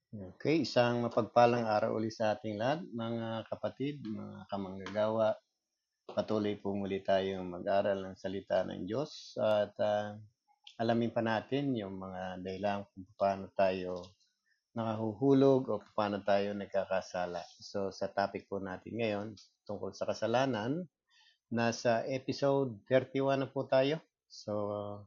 Okay, isang mapagpalang araw ulit sa ating lahat, mga kapatid, mga kamanggagawa. Patuloy po muli tayong mag-aral ng salita ng Diyos at alamin pa natin yung mga dahilan kung paano tayo nakahuhulog o paano tayo nagkakasala. So sa topic po natin ngayon tungkol sa kasalanan, nasa episode 31 na po tayo. So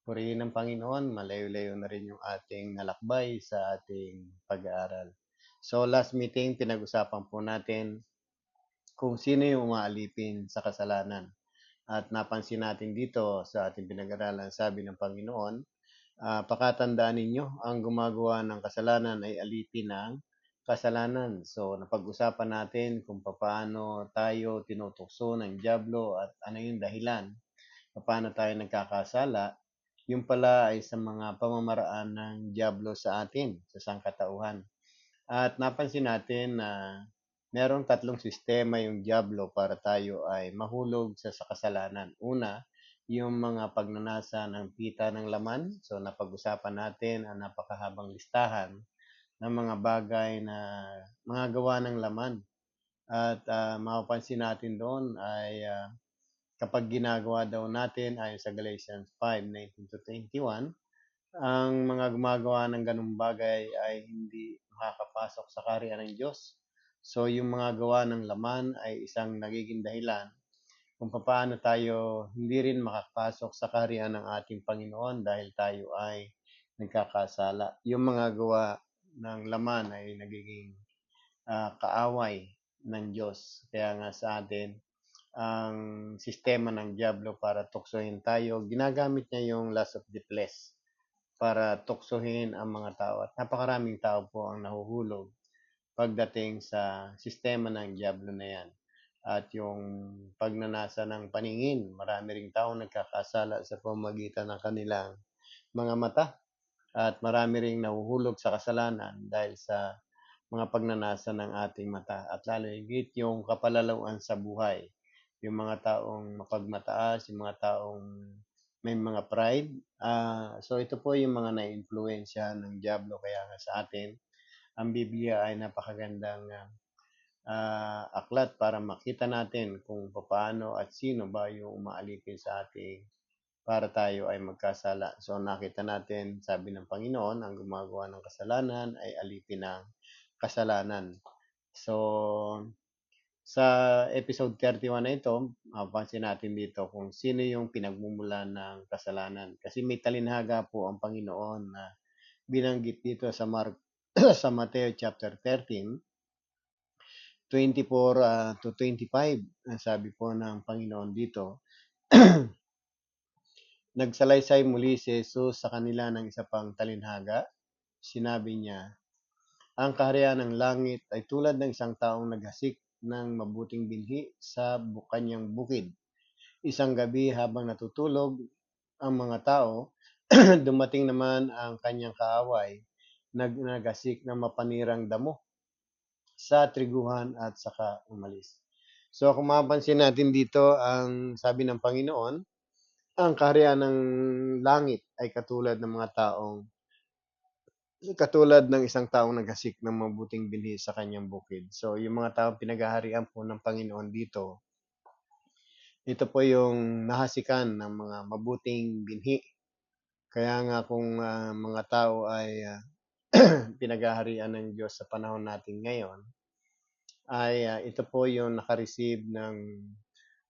purihin ng Panginoon, malayo-layo na rin yung ating nalakbay sa ating pag-aaral. So last meeting, pinag-usapan po natin kung sino yung umaalipin sa kasalanan. At napansin natin dito sa ating pinag-aralan, sabi ng Panginoon, pakatandaan ninyo, ang gumagawa ng kasalanan ay alipin ng kasalanan. So napag-usapan natin kung paano tayo tinutukso ng Diablo at ano yung dahilan, paano tayo nagkakasala. Yung pala ay sa mga pamamaraan ng Diablo sa atin, sa sangkatauhan. At napansin natin na merong tatlong sistema yung Diablo para tayo ay mahulog sa kasalanan. Una, yung mga pagnanasa ng pita ng laman. So napag-usapan natin ang napakahabang listahan ng mga bagay na mga gawa ng laman. At mapapansin natin doon ay kapag ginagawa daw natin ayon sa Galatians 5:19-21, ang mga gumagawa ng ganung bagay ay hindi makakapasok sa kaharian ng Diyos. So yung mga gawa ng laman ay isang nagiging dahilan kung paano tayo hindi rin makakapasok sa kaharian ng ating Panginoon dahil tayo ay nagkakasala. Yung mga gawa ng laman ay nagiging kaaway ng Diyos. Kaya nga sa atin, ang sistema ng Diablo para tuksohin tayo, ginagamit niya yung lust of the flesh para tuksohin ang mga tao. At napakaraming tao po ang nahuhulog pagdating sa sistema ng Diablo na yan. At yung pagnanasa ng paningin, marami ring tao nagkakasala sa pamamagitan ng kanilang mga mata. At marami ring nahuhulog sa kasalanan dahil sa mga pagnanasa ng ating mata. At lalo higit yung kapalalawan sa buhay. Yung mga taong mapagmataas, yung mga taong may mga pride. So ito po yung mga na-influensya ng Diablo. Kaya nga sa atin, ang Biblia ay napakagandang aklat para makita natin kung paano at sino ba yung umaalipin sa ating para tayo ay magkasala. So nakita natin, sabi ng Panginoon, ang gumagawa ng kasalanan ay alipin ng kasalanan. So sa episode 31 na ito, mapapansin natin dito kung sino yung pinagmumulan ng kasalanan. Kasi may talinhaga po ang Panginoon na binanggit dito sa sa Mateo chapter 13, 24 to 25. Ang sabi po ng Panginoon dito, nagsalaysay muli si Jesus sa kanila ng isa pang talinhaga. Sinabi niya, ang kaharian ng langit ay tulad ng isang taong naghasik ng mabuting binhi sa kanyang bukid. Isang gabi habang natutulog ang mga tao, dumating naman ang kanyang kaaway, nagasik ng mapanirang damo sa triguhan at saka umalis. So kung mapapansin natin dito, ang sabi ng Panginoon, ang kaharian ng langit ay katulad ng isang taong naghasik ng mabuting binhi sa kanyang bukid. So yung mga taong pinaghaharian po ng Panginoon dito, ito po yung nahasikan ng mga mabuting binhi. Kaya nga kung mga tao ay pinaghaharian ng Diyos sa panahon natin ngayon, ay ito po yung nakareceive ng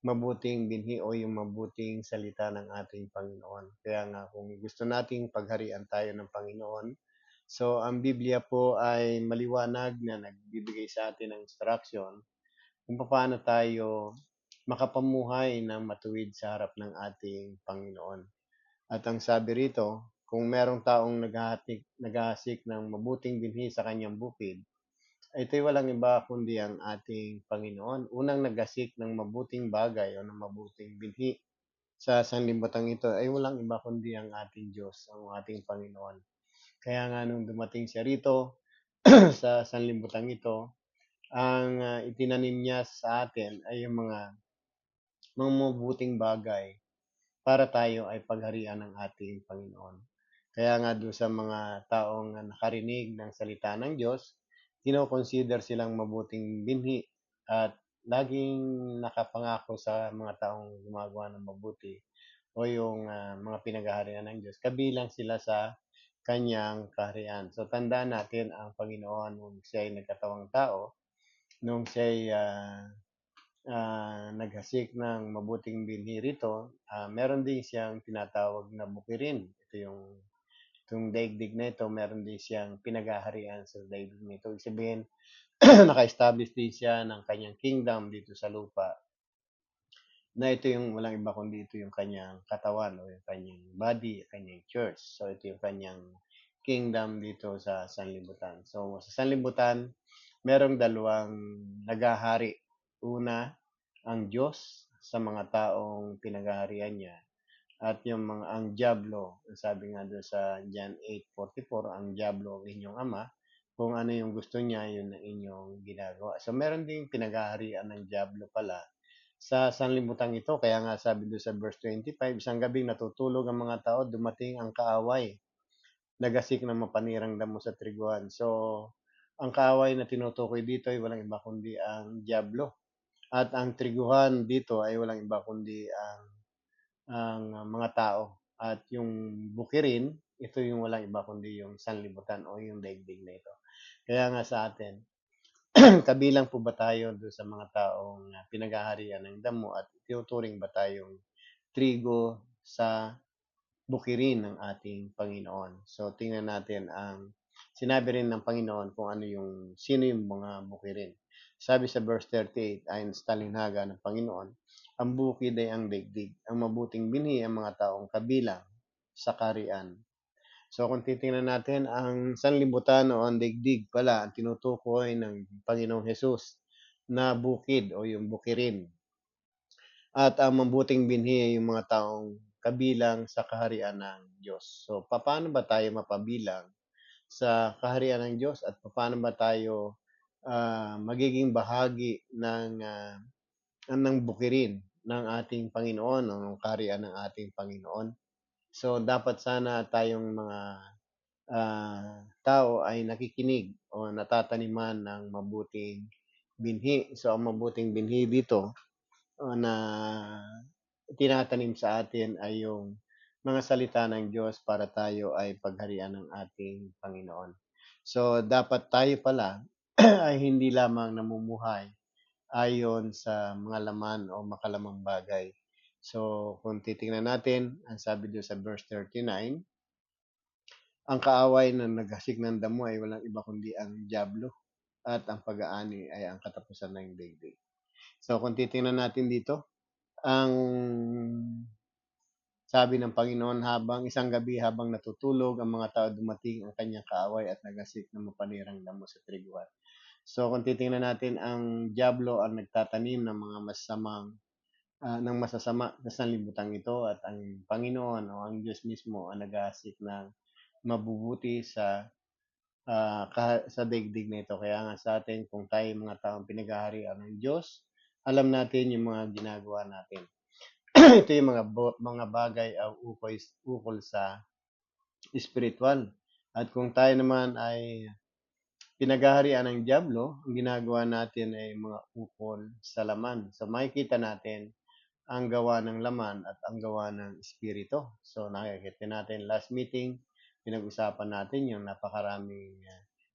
mabuting binhi o yung mabuting salita ng ating Panginoon. Kaya nga kung gusto nating pagharian tayo ng Panginoon, so ang Biblia po ay maliwanag na nagbibigay sa atin ng instruction kung paano tayo makapamuhay ng matuwid sa harap ng ating Panginoon. At ang sabi rito, kung merong taong naghahasik ng mabuting binhi sa kanyang bukid, ito'y walang iba kundi ang ating Panginoon. Unang naghasik ng mabuting bagay o ng mabuting binhi sa sanlibutan ito ay walang iba kundi ang ating Diyos, ang ating Panginoon. Kaya nga nung dumating siya rito sa sanlibutan ito, ang itinanim niya sa atin ay yung mga mabuting bagay para tayo ay pagharian ng ating Panginoon. Kaya nga doon sa mga taong nakarinig ng salita ng Diyos, kino-consider silang mabuting binhi at laging nakapangako sa mga taong gumagawa ng mabuti o yung mga pinag-aharian ng Diyos, kabilang sila sa kanyang kaharian. So tandaan natin ang Panginoon nung siya ay nagkatawang tao, nung siya ay naghasik ng mabuting binhi rito, meron din siyang tinatawag na bukirin. Ito yung daigdig na ito, meron din siyang pinag-aharian sa daigdig nito. Ibig sabihin, naka-establish din siya ng kanyang kingdom dito sa lupa, na ito yung walang iba kundi ito yung kanyang katawan o yung kanyang body, kanyang church. So ito yung kanyang kingdom dito sa sanlibutan. So sa sanlibutan, merong dalawang nagahari. Una, ang Diyos sa mga taong pinag-aharian niya at yung mga ang diablo. Sabi nga doon sa John 8:44, ang diablo ang inyong ama. Kung ano yung gusto niya, yun ang inyong ginagawa. So meron ding pinag-aharian ng diablo pala sa sanlibutan ito. Kaya nga sabi doon sa verse 25, isang gabing natutulog ang mga tao, dumating ang kaaway, nagasik ng mapanirang damo sa triguan. So, ang kaaway na tinutukoy dito ay walang iba kundi ang diablo. At ang triguhan dito ay walang iba kundi ang mga tao. At yung bukirin, ito yung walang iba kundi yung sanlibutan o yung daigdig na ito. Kaya nga sa atin, kabilang po ba tayo doon sa mga taong pinag-aharian ng damo at tinuturing ba tayong trigo sa bukirin ng ating Panginoon? So tingnan natin ang sinabi rin ng Panginoon kung sino yung mga bukirin. Sabi sa verse 38, ayon sa talinhaga ng Panginoon, ang bukid ay ang daigdig, ang mabuting binhi ang mga taong kabilang sa karian. So kung titingnan natin, ang sanlibutan o ang daigdig pala ang tinutukoy ng Panginoong Hesus na bukid o yung bukirin. At ang mabuting binhi ay yung mga taong kabilang sa kaharian ng Diyos. So paano ba tayo mapabilang sa kaharian ng Diyos at paano ba tayo magiging bahagi ng bukirin ng ating Panginoon o ng kaharian ng ating Panginoon? So dapat sana tayong mga tao ay nakikinig o natataniman ng mabuting binhi. So ang mabuting binhi dito na tinatanim sa atin ay yung mga salita ng Diyos para tayo ay pagharian ng ating Panginoon. So dapat tayo pala ay hindi lamang namumuhay ayon sa mga laman o makalamang bagay. So kung titingnan natin, ang sabi doon sa verse 39, ang kaaway na naghasik ng damo ay walang iba kundi ang diablo at ang pag-aani ay ang katapusan ng daigdig. So kung titingnan natin dito, ang sabi ng Panginoon, habang isang gabi habang natutulog ang mga tao, dumating ang kanyang kaaway at nagasik ng mapanirang damo sa triguan. So kung titingnan natin, ang diablo ang nagtatanim ng mga ng masasama sa sanlibutan ito at ang Panginoon o ang Diyos mismo ang nag-aasik ng mabubuti sa daigdig na ito. Kaya nga sa atin, kung tayo mga taong pinag-aharian ng Diyos, alam natin yung mga ginagawa natin. Ito yung mga bagay ukol sa spiritual. At kung tayo naman ay pinag-aharian ng Diablo, ang ginagawa natin ay mga ukol sa laman. So makikita natin ang gawa ng laman at ang gawa ng espiritu. So nakikita natin last meeting, pinag-usapan natin yung napakaraming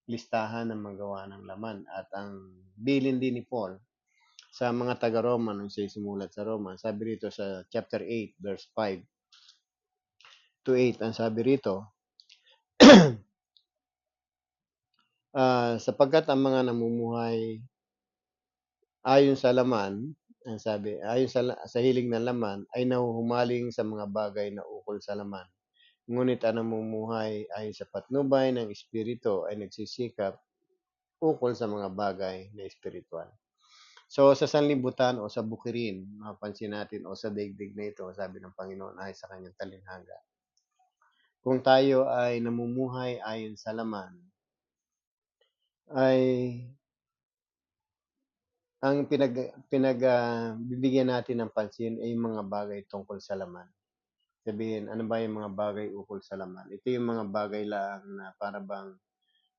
listahan ng magawa ng laman. At ang bilin din ni Paul sa mga taga-Roma nung siya sumulat sa Roma, sabi rito sa chapter 8, verse 5 to 8, ang sabi rito, sapagkat ang mga namumuhay ayon sa laman, ang sabi, ayon sa hiling ng laman, ay nahuhumaling sa mga bagay na ukol sa laman. Ngunit ang namumuhay ayon sa patnubay ng Espiritu ay nagsisikap ukol sa mga bagay na espiritual. So, sa sanlibutan o sa bukirin, mapansin natin, o sa daigdig na ito, sabi ng Panginoon ay sa kanyang talinhaga. Kung tayo ay namumuhay ayon sa laman, ay ang bibigyan natin ng pansin ay mga bagay tungkol sa laman. Sabihin, ano ba yung mga bagay ukol sa laman? Ito yung mga bagay lang na para bang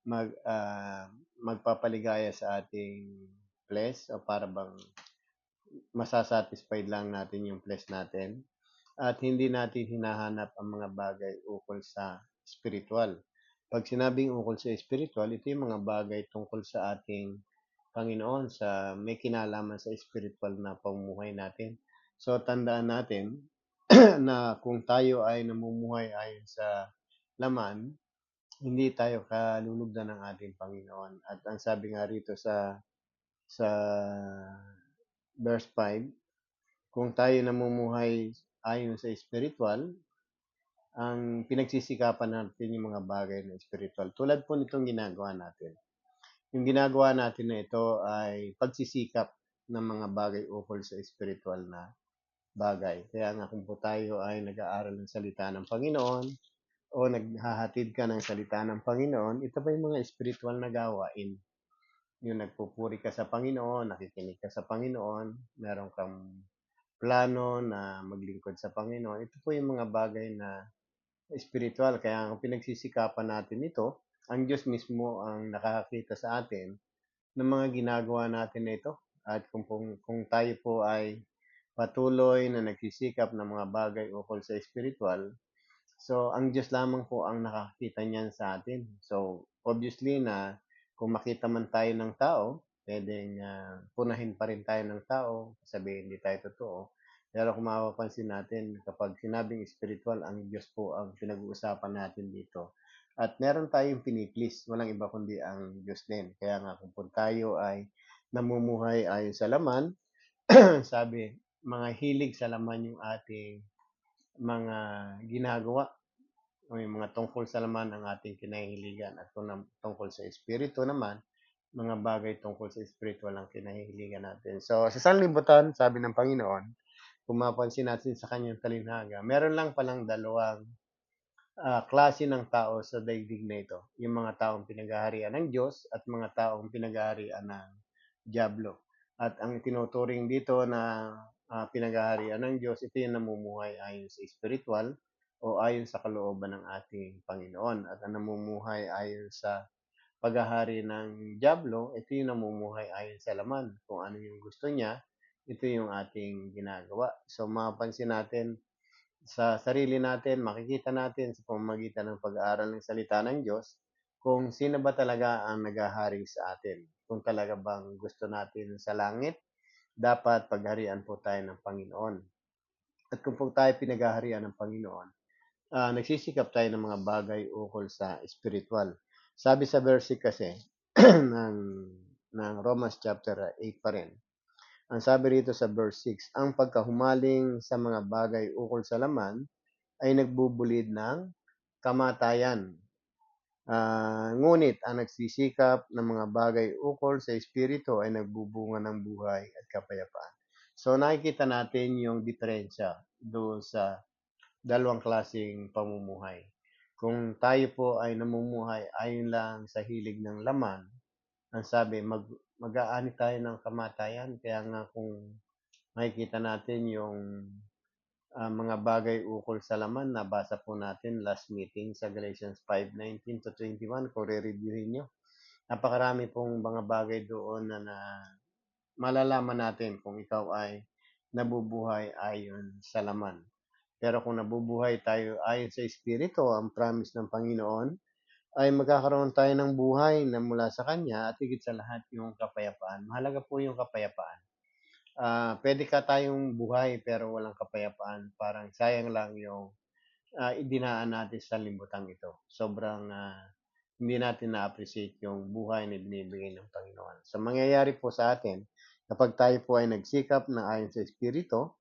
mag, magpapaligaya sa ating flesh o para bang masasatisfied lang natin yung flesh natin at hindi natin hinahanap ang mga bagay ukol sa spiritual. Pag sinabing ukol sa spiritual, ito yung mga bagay tungkol sa ating Panginoon sa may kinalaman sa spiritual na pamumuhay natin. So tandaan natin na kung tayo ay namumuhay ayon sa laman, hindi tayo kalulugdan ng ating Panginoon. At ang sabi nga rito sa verse 5, kung tayo namumuhay ayon sa spiritual, ang pinagsisikapan natin yung mga bagay na spiritual. Tulad po nitong ginagawa natin. Yung ginagawa natin na ito ay pagsisikap ng mga bagay ukol sa spiritual na bagay. Kaya nga kung po tayo ay nag-aaral ng salita ng Panginoon o naghahatid ka ng salita ng Panginoon, ito pa yung mga spiritual na gawain. Yung nagpupuri ka sa Panginoon, nakikinig ka sa Panginoon, meron kang plano na maglingkod sa Panginoon. Ito po yung mga bagay na spiritual. Kaya ang pinagsisikapan natin ito, ang Diyos mismo ang nakakakita sa atin ng mga ginagawa natin na ito. At kung tayo po ay patuloy na nagsisikap ng mga bagay ukol sa spiritual, so ang Diyos lamang po ang nakakita niyan sa atin. So obviously na kung makita man tayo ng tao, pwedeng punahin pa rin tayo ng tao, sabihin hindi tayo totoo. Pero kung mapapansin natin, kapag sinabing spiritual, ang Diyos po ang pinag-uusapan natin dito. At meron tayong piniklis, walang iba kundi ang Diyos din. Kaya nga kung tayo ay namumuhay ayon sa laman, sabi, mga hilig sa laman yung ating mga ginagawa o yung mga tungkol sa laman ang ating kinahihiligan at kung tungkol sa espiritu naman, mga bagay tungkol sa spiritual ang kinahihiligan natin. So, sa sanlibutan, sabi ng Panginoon, kung mapansin natin sa kanyang talinhaga, meron lang palang dalawang klase ng tao sa daigdig na ito. Yung mga taong pinag-aharian ng Diyos at mga taong pinag-aharian ng Diablo. At ang tinuturing dito na pinag-aharian ng Diyos, ito yung namumuhay ayon sa spiritual o ayon sa kalooban ng ating Panginoon. At ang namumuhay ayon sa paghahari ng Diablo, ito yung namumuhay ayon sa laman. Kung ano yung gusto niya, ito yung ating ginagawa. So mapapansin natin sa sarili natin, makikita natin sa pamamagitan ng pag-aaral ng salita ng Diyos kung sino ba talaga ang naghahari sa atin. Kung talaga bang gusto natin sa langit, dapat pagharian po tayo ng Panginoon. At kung po tayo pinaghaharian ng Panginoon, nagsisikap tayo ng mga bagay ukol sa spiritual. Sabi sa verse kasi ng, ng Romans chapter 8 pa rin, ang sabi rito sa verse 6, ang pagkahumaling sa mga bagay ukol sa laman ay nagbubulid ng kamatayan. Ngunit ang nagsisikap ng mga bagay ukol sa espiritu ay nagbubunga ng buhay at kapayapaan. So nakikita natin yung diferensya doon sa dalawang klaseng pamumuhay. Kung tayo po ay namumuhay ayon lang sa hilig ng laman, ang sabi, mag-aani tayo ng kamatayan. Kaya nga kung makikita natin yung mga bagay ukol sa laman, nabasa po natin last meeting sa Galatians 5:19-21, kung re-reviewin nyo. Napakarami pong mga bagay doon na malalaman natin kung ikaw ay nabubuhay ayon sa laman. Pero kung nabubuhay tayo ayon sa Espiritu, ang promise ng Panginoon, ay magkakaroon tayo ng buhay na mula sa Kanya at higit sa lahat yung kapayapaan. Mahalaga po yung kapayapaan. Pwede ka tayong buhay pero walang kapayapaan. Parang sayang lang yung idinaan natin sa limbutang ito. Sobrang hindi natin na-appreciate yung buhay na binibigay ng Panginoon. So, mangyayari po sa atin, kapag tayo po ay nagsikap na ayon sa Espiritu,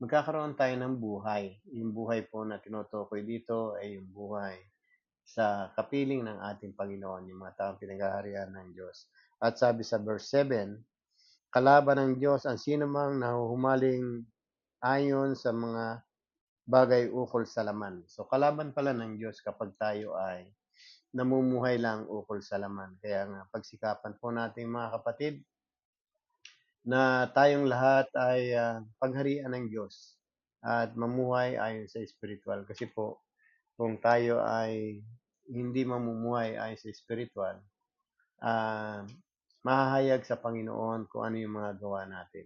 magkakaroon tayo ng buhay. Yung buhay po na tinutukoy dito ay yung buhay sa kapiling ng ating Panginoon, yung mga taong pinag-aharian ng Diyos. At sabi sa verse 7, kalaban ng Diyos ang sinumang nahuhumaling ayon sa mga bagay ukol sa laman. So kalaban pala ng Diyos kapag tayo ay namumuhay lang ukol sa laman. Kaya nga pagsikapan po natin mga kapatid na tayong lahat ay pagharian ng Diyos. at mamuhay ayon sa spiritual. Kasi po, kung tayo ay hindi mamumuhay ayon sa spiritual, ah, mahahayag sa Panginoon kung ano yung mga gawa natin.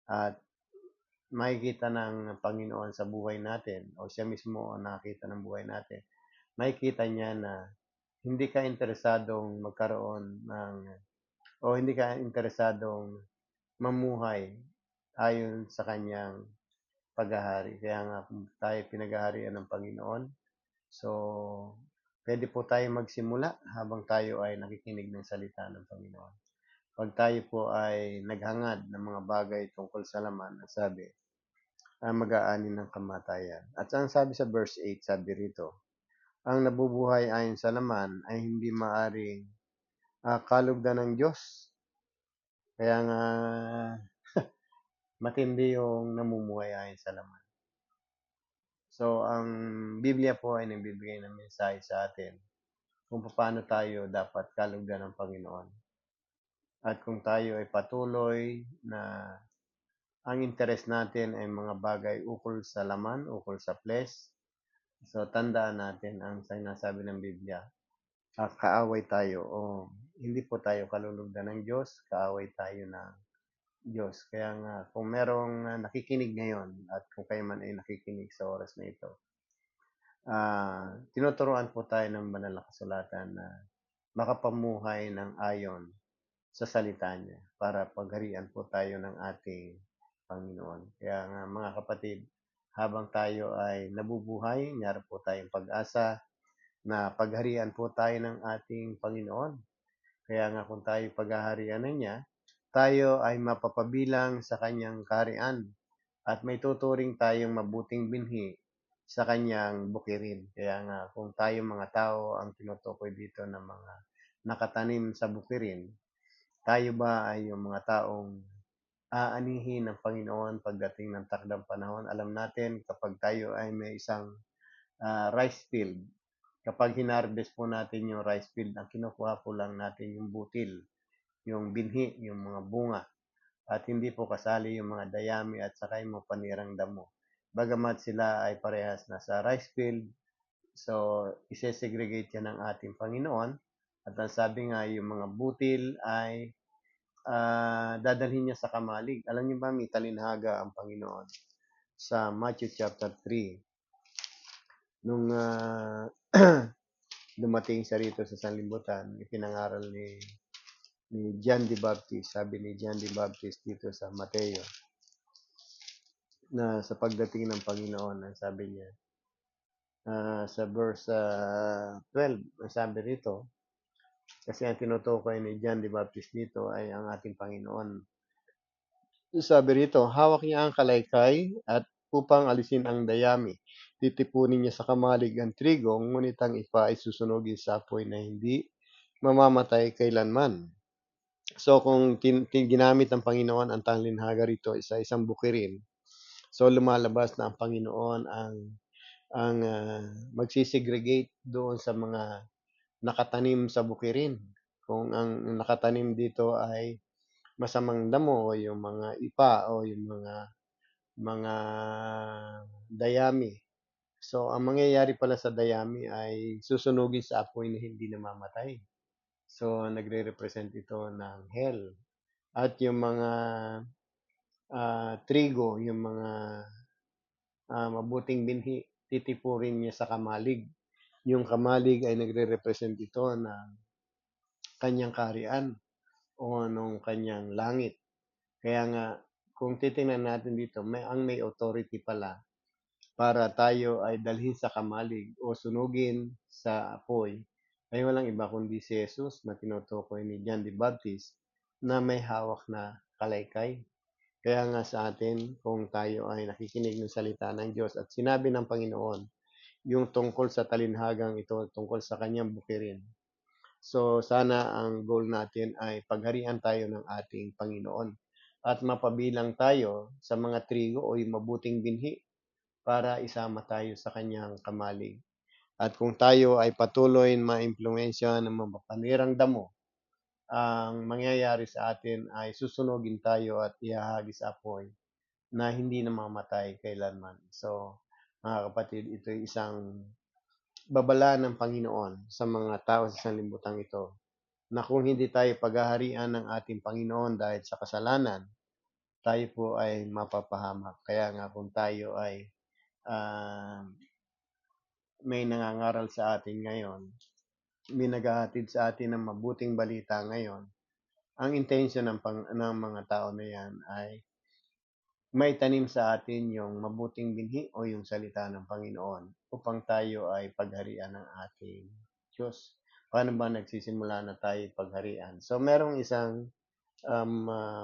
At makikita ng Panginoon sa buhay natin o siya mismo ang nakakita ng buhay natin. Makikita niya na hindi ka interesadong magkaroon ng o hindi ka interesadong mamuhay ayon sa kanyang paghahari. Kaya nga kung tayo pinaghaharian ng Panginoon, so pwede po tayo magsimula habang tayo ay nakikinig ng salita ng Panginoon. Pag tayo po ay naghangad ng mga bagay tungkol sa laman, sabi, mag-aani ng kamatayan. At ang sabi sa verse 8, sabi rito, ang nabubuhay ayon sa laman ay hindi maaring kalugdan ng Diyos. Kaya nga matindi yung namumuhay ayon sa laman. So, ang Biblia po ay nagbibigay ng mensahe sa atin kung paano tayo dapat kalugdan ng Panginoon. At kung tayo ay patuloy na ang interes natin ay mga bagay ukol sa laman, ukol sa flesh, so tandaan natin ang sinasabi ng Biblia. Kaaway tayo o hindi po tayo kalulugdan ng Diyos, kaaway tayo ng Diyos. Kaya nga, kung merong nakikinig ngayon at kung kayo man ay nakikinig sa oras na ito, tinuturuan po tayo ng banal na kasulatan na makapamuhay ng ayon sa salita niya para pagharian po tayo ng ating Panginoon. Kaya nga mga kapatid, habang tayo ay nabubuhay, meron po tayong pag-asa na pagharian po tayo ng ating Panginoon. Kaya nga kung tayo paghaharian na niya, tayo ay mapapabilang sa kanyang kaharian at may tuturing tayong mabuting binhi sa kanyang bukirin. Kaya nga kung tayo mga tao ang tinutukoy dito ng mga nakatanim sa bukirin, tayo ba ay yung mga taong aanihin ng Panginoon pagdating ng takdang panahon? Alam natin kapag tayo ay may isang rice field, kapag hinarvest po natin yung rice field, ang kinukuha po lang natin yung butil, yung binhi, yung mga bunga. At hindi po kasali yung mga dayami at saka yung mga panirang damo. Bagamat sila ay parehas na sa rice field, so isesegregate yan ng ating Panginoon. At ang sabi nga, yung mga butil ay dadalhin niya sa kamalig. Alam niyo ba, may talinhaga ang Panginoon sa Matthew chapter 3. Nung dumating siya rito sa sanlibutan, ipinangaral ni John the Baptist. Sabi ni John the Baptist dito sa Mateo na sa pagdating ng Panginoon, ang sabi niya, sa verse 12, ang sabi rito, kasi ang tinutukoy ni John the Baptist dito ay ang ating Panginoon. Sabi rito, hawak niya ang kalaykay at upang alisin ang dayami. Titipunin niya sa kamalig ang trigo, ngunit ang ipa ay susunugin sa apoy na hindi mamamatay kailanman. So kung ginamit ng Panginoon ang tanglinhaga rito sa isang bukirin, so lumalabas na ang Panginoon ang magsisegregate doon sa mga nakatanim sa bukirin. Kung ang nakatanim dito ay masamang damo o yung mga ipa o yung mga dayami. So ang mangyayari pala sa dayami ay susunugin sa apoy na hindi namamatay. So nagre-represent ito ng hell. At yung mga trigo, yung mga mabuting binhi, titipurin niya sa kamalig. Yung kamalig ay nagre-represent ito ng kanyang kaharian o nung kanyang langit. Kaya nga, kung titingnan natin dito, may authority pala para tayo ay dalhin sa kamalig o sunugin sa apoy ay walang iba kundi si Jesus na tinutukoy ni John the Baptist na may hawak na kalaykay. Kaya nga sa atin, kung tayo ay nakikinig ng salita ng Diyos at sinabi ng Panginoon, yung tungkol sa talinhagang ito, tungkol sa kanyang bukirin. So sana ang goal natin ay pagharian tayo ng ating Panginoon at mapabilang tayo sa mga trigo o yung mabuting binhi para isama tayo sa kanyang kamalig. At kung tayo ay patuloy maimpluwensya ng mga panirang damo, ang mangyayari sa atin ay susunugin tayo at ihahagis apoy na hindi namamatay kailanman. So, mga kapatid, ito ay isang babala ng Panginoon sa mga tao sa sanlibutan ito na kung hindi tayo paghaharian ng ating Panginoon dahil sa kasalanan, tayo po ay mapapahamak. Kaya nga kung tayo ay ah, may nangangaral sa atin ngayon, may naghahatid sa atin ng mabuting balita ngayon, ang intention ng mga tao na yan ay may tanim sa atin yung mabuting binhi o yung salita ng Panginoon upang tayo ay pagharian ng ating Diyos. Paano ba nagsisimula na tayo pagharian? So, merong isang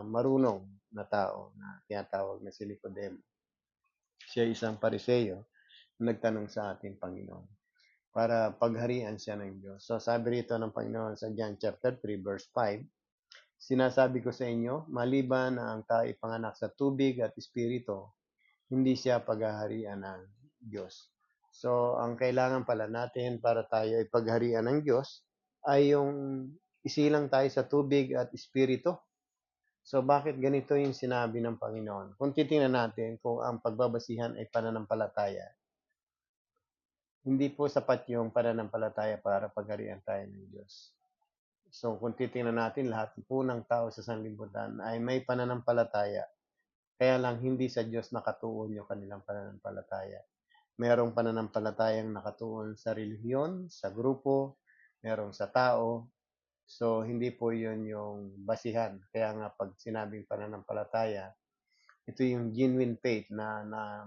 marunong na tao na tinatawag na si Nicodemo. Siya isang pariseyo nagtanong sa ating Panginoon para pagharian siya ng Diyos. So, sabi rito ng Panginoon sa John chapter 3 verse 5, sinasabi ko sa inyo, maliban na ang tao ipanganak sa tubig at espiritu, hindi siya paghaharian ng Diyos. So, ang kailangan pala natin para tayo ay pagharian ng Diyos ay yung isilang tayo sa tubig at espiritu. So, bakit ganito yung sinabi ng Panginoon? Kung titingnan natin kung ang pagbabasihan ay pananampalataya, hindi po sapat yung pananampalataya para pagharian tayo ng Diyos. So, kung titingnan natin, lahat po ng tao sa sanlibutan ay may pananampalataya. Kaya lang, hindi sa Diyos nakatuon yung kanilang pananampalataya. Merong pananampalatayang nakatuon sa relihiyon, sa grupo, merong sa tao. So, hindi po yun yung basihan. Kaya nga, pag sinabing pananampalataya, ito yung genuine faith na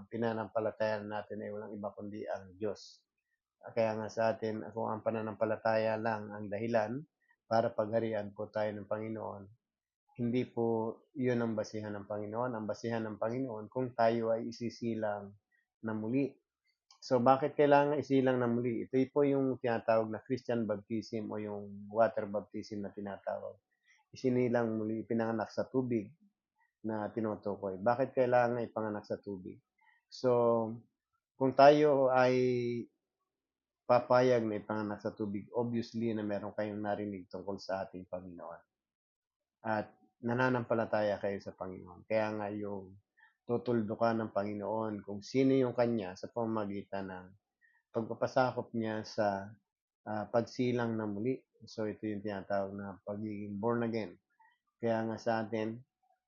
pinanampalatayan natin ay walang iba kundi ang Diyos. Kaya nga sa atin, kung ang pananampalataya lang ang dahilan para pagharian po tayo ng Panginoon, hindi po yun ang basihan ng Panginoon. Ang basihan ng Panginoon kung tayo ay isisilang na muli. So, bakit kailangan isilang na muli? Ito po yung tinatawag na Christian baptism o yung water baptism na tinatawag. Isinilang muli, pinanganak sa tubig na tinutukoy. Bakit kailangan ipanganak sa tubig? So, kung tayo ay papayag na ipanganak sa tubig, obviously na meron kayong narinig tungkol sa ating Panginoon. At nananampalataya kayo sa Panginoon. Kaya nga yung tutuldukan ng Panginoon kung sino yung Kanya sa pamamagitan ng pagpapasakop niya sa pagsilang na muli. So ito yung tinatawag na pagiging born again. Kaya nga sa atin,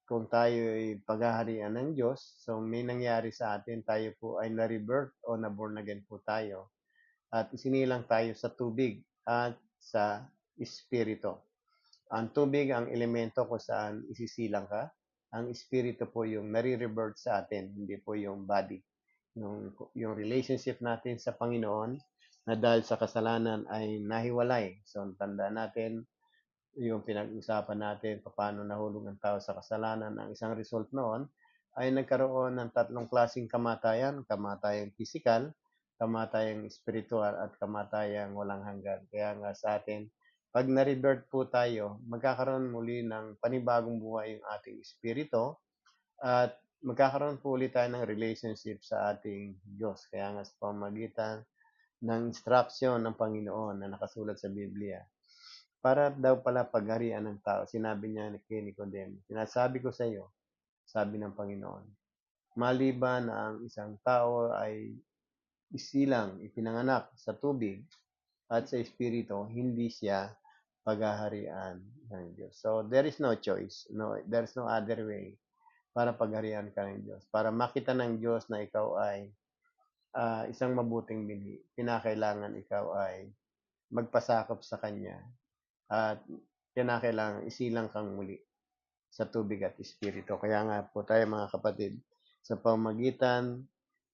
kung tayo ay paghaharian ng Diyos, so may nangyari sa atin, tayo po ay na-rebirth o na-born again po tayo. At isinilang tayo sa tubig at sa Espiritu. Ang tubig ang elemento kung saan isisilang ka. Ang Espiritu po yung nare-revert sa atin, hindi po yung body. Yung relationship natin sa Panginoon na dahil sa kasalanan ay nahiwalay. So, tandaan natin yung pinag-usapan natin paano nahulog ang tao sa kasalanan. Ang isang result noon ay nagkaroon ng tatlong klaseng kamatayan. Kamatayang physical, kamatayang spiritual, at kamatayang walang hanggan. Kaya nga sa atin, pag na-revert po tayo, magkakaroon muli ng panibagong buhay yung ating espiritu at magkakaroon po ulit tayo ng relationship sa ating Diyos. Kaya nga sa pamamagitan ng instruction ng Panginoon na nakasulat sa Biblia. Para daw pala pagharian ng tao, sinabi niya kay Nicodemo, sinasabi ko sa iyo, sabi ng Panginoon, maliban na ang isang tao ay isilang ipinanganak sa tubig at sa espiritu, hindi siya paghaharian ng Diyos. So, there is no choice. No, there's no other way para pagharian ka ng Diyos. Para makita ng Diyos na ikaw ay isang mabuting binhi, kinakailangan ikaw ay magpasakop sa Kanya at kinakailangan isilang kang muli sa tubig at espiritu. Kaya nga po tayo mga kapatid, sa pamagitan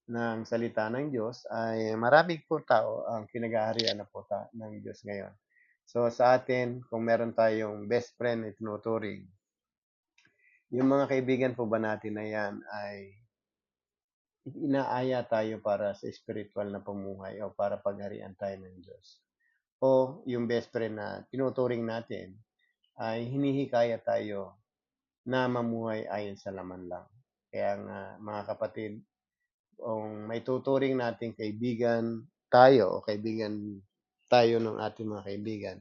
ng salita ng Diyos ay marami po tao ang kinagaharian na po ng Diyos ngayon. So sa atin, kung meron tayong best friend na tinuturing, yung mga kaibigan po ba natin na yan ay inaaya tayo para sa spiritual na pamumuhay o para pagharian tayo ng Diyos. O yung best friend na tinuturing natin ay hinihikaya tayo na mamuhay ayon sa laman lang. Kaya nga mga kapatid, kung may tuturing nating kaibigan tayo o kaibigan tayo ng ating mga kaibigan,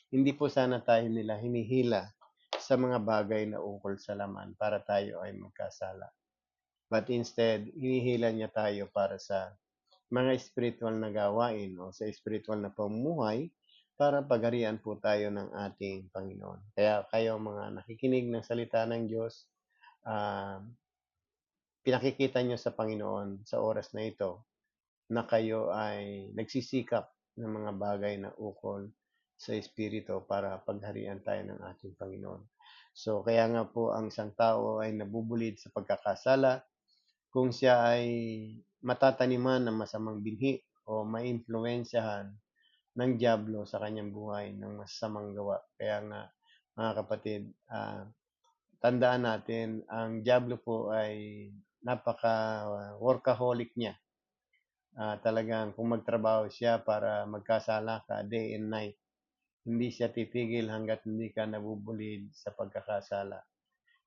hindi po sana tayo nila hinihila sa mga bagay na ukol sa laman para tayo ay magkasala. but instead, hinihila niya tayo para sa mga spiritual na gawain o sa spiritual na pamumuhay para pagharian po tayo ng ating Panginoon. Kaya kayo mga nakikinig ng salita ng Diyos, ah, pinakikita niyo sa Panginoon sa oras na ito na kayo ay nagsisikap ng mga bagay na ukol sa Espiritu para pagharian tayo ng ating Panginoon. So, kaya nga po ang isang tao ay nabubulid sa pagkakasala kung siya ay matataniman ng masamang binhi o maimpluwensyahan ng diablo sa kanyang buhay ng masamang gawa. Kaya nga, mga kapatid, tandaan natin, ang diablo po ay napaka-workaholic niya. Talagang kung magtrabaho siya para magkasala ka day and night, hindi siya titigil hanggat hindi ka nabubulid sa pagkakasala.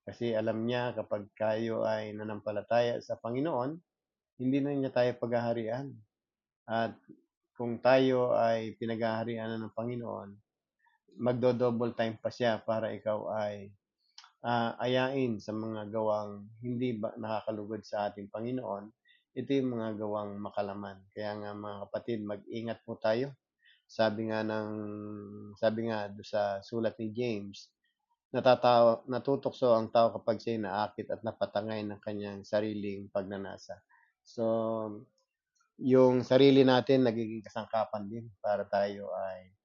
Kasi alam niya kapag kayo ay nanampalataya sa Panginoon, hindi na niya tayo paghaharian. At kung tayo ay pinaghaharian na ng Panginoon, magdo-double time pa siya para ikaw ay ayain sa mga gawang hindi ba nakakalugod sa ating Panginoon. Ito yung mga gawang makalaman. Kaya nga mga kapatid, mag-ingat po tayo. Sabi nga sa sulat ni James, natutokso ang tao kapag siya'y naakit at napatangay ng kanyang sariling pagnanasa. So, yung sarili natin nagiging kasangkapan din para tayo ay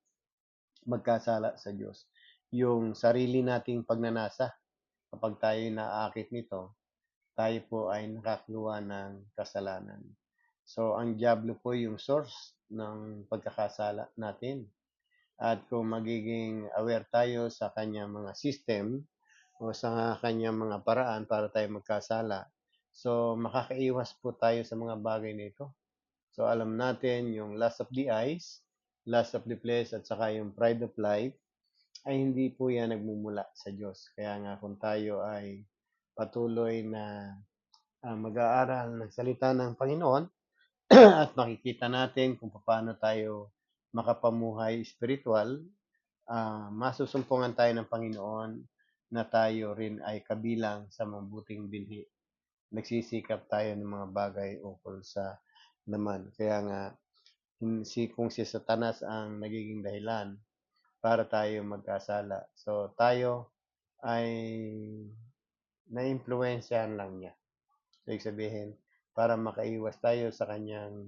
magkasala sa Diyos. Yung sarili nating pagnanasa, kapag tayo naakit nito, tayo po ay nakakluwa ng kasalanan. So, ang diablo po yung source ng pagkakasala natin. At kung magiging aware tayo sa kanyang mga system o sa kanyang mga paraan para tayo magkasala, so makakaiwas po tayo sa mga bagay nito. So alam natin yung lust of the eyes, lust of the flesh, at saka yung pride of life, ay hindi po yan nagmumula sa Diyos. Kaya nga kung tayo ay patuloy na mag-aaral ng salita ng Panginoon, at makikita natin kung paano tayo makapamuhay spiritual, masusumpungan tayo ng Panginoon na tayo rin ay kabilang sa mabuting binhi. Nagsisikap tayo ng mga bagay ukol sa naman. Kaya nga, kung si Satanas ang nagiging dahilan para tayo magkasala. So, tayo ay na-impluwensyahan lang niya. So, ibig sabihin, para makaiwas tayo sa kanyang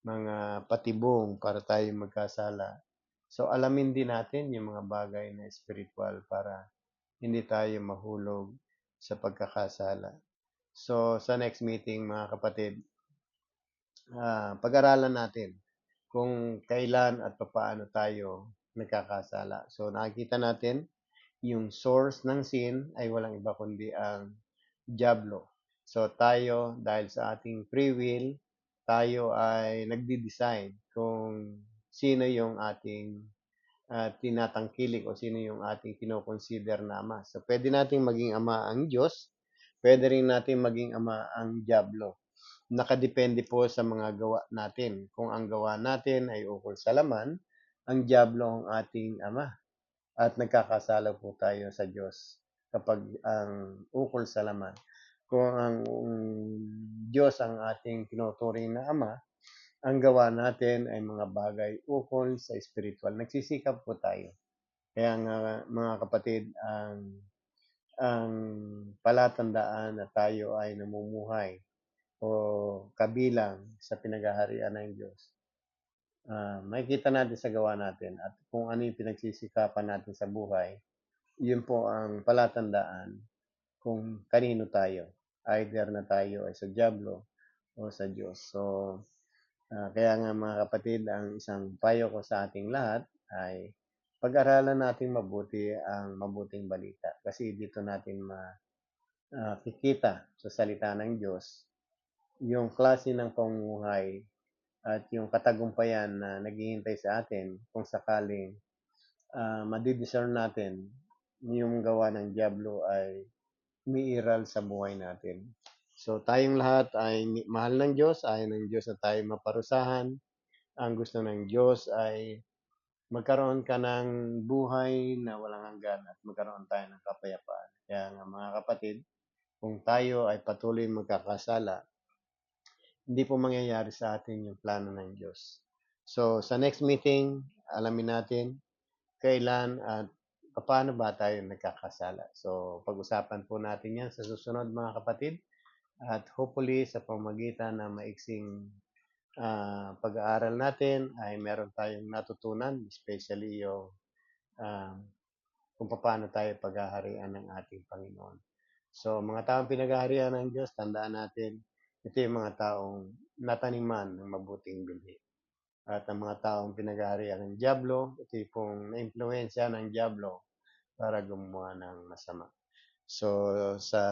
mga patibong para tayo magkasala. So, alamin din natin yung mga bagay na spiritual para hindi tayo mahulog sa pagkakasala. So, sa next meeting, mga kapatid, pag-aralan natin kung kailan at paano tayo nagkakasala. So, nakikita natin yung source ng sin ay walang iba kundi ang diablo. So, tayo, dahil sa ating free will, tayo ay nagdi-decide kung sino yung ating tinatangkilik o sino yung ating kinoconsider na ama. So, pwede nating maging ama ang Diyos, pwede rin nating maging ama ang diablo. Nakadepende po sa mga gawa natin. Kung ang gawa natin ay ukol sa laman, ang diablo ang ating ama. At nagkakasala po tayo sa Diyos kapag ang ukol sa laman. Kung ang Diyos ang ating tinuturing na ama, ang gawa natin ay mga bagay ukol sa spiritual. Nagsisikap po tayo. Kaya nga mga kapatid, ang palatandaan na tayo ay namumuhay o kabilang sa pinaghaharian ng Diyos. Makikita natin sa gawa natin at kung ano yung pinagsisikapan natin sa buhay, yun po ang palatandaan kung kanino tayo. Either na tayo ay sa diablo o sa Diyos. So, kaya nga mga kapatid, ang isang payo ko sa ating lahat ay pag-aralan natin mabuti ang mabuting balita. Kasi dito natin makikita sa salita ng Diyos yung klase ng pamumuhay at yung katagumpayan na naghihintay sa atin kung sakaling madidiscern natin yung gawa ng diablo ay umiiral sa buhay natin. So, tayong lahat ay mahal ng Diyos, ayaw ng Diyos na tayo maparusahan. Ang gusto ng Diyos ay magkaroon ka ng buhay na walang hanggan at magkaroon tayo ng kapayapaan. Kaya nga mga kapatid, kung tayo ay patuloy magkakasala, hindi po mangyayari sa atin yung plano ng Diyos. So, sa next meeting, alamin natin kailan at paano ba tayo nagkakasala. So, pag-usapan po natin yan sa susunod mga kapatid. At hopefully, sa pamagitan ng maiksing pag-aaral natin ay meron tayong natutunan, especially yung ah, kung paano tayo paghaharian ng ating Panginoon. So, mga taong pinaghaharian ng Diyos, tandaan natin, ito yung mga taong nataniman ng mabuting binhi. At ang mga taong pinaghaharian ng Diablo, ito yung pong na-impluensya ng Diablo para gumawa ng masama. So,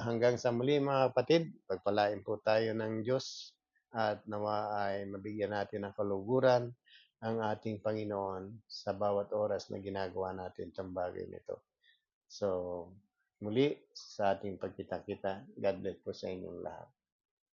hanggang sa muli mga kapatid, pagpalain po tayo ng Diyos at nawa ay mabigyan natin ng kaluguran ang ating Panginoon sa bawat oras na ginagawa natin itong bagay nito. So, muli sa ating pagkita-kita, God bless po sa inyong lahat.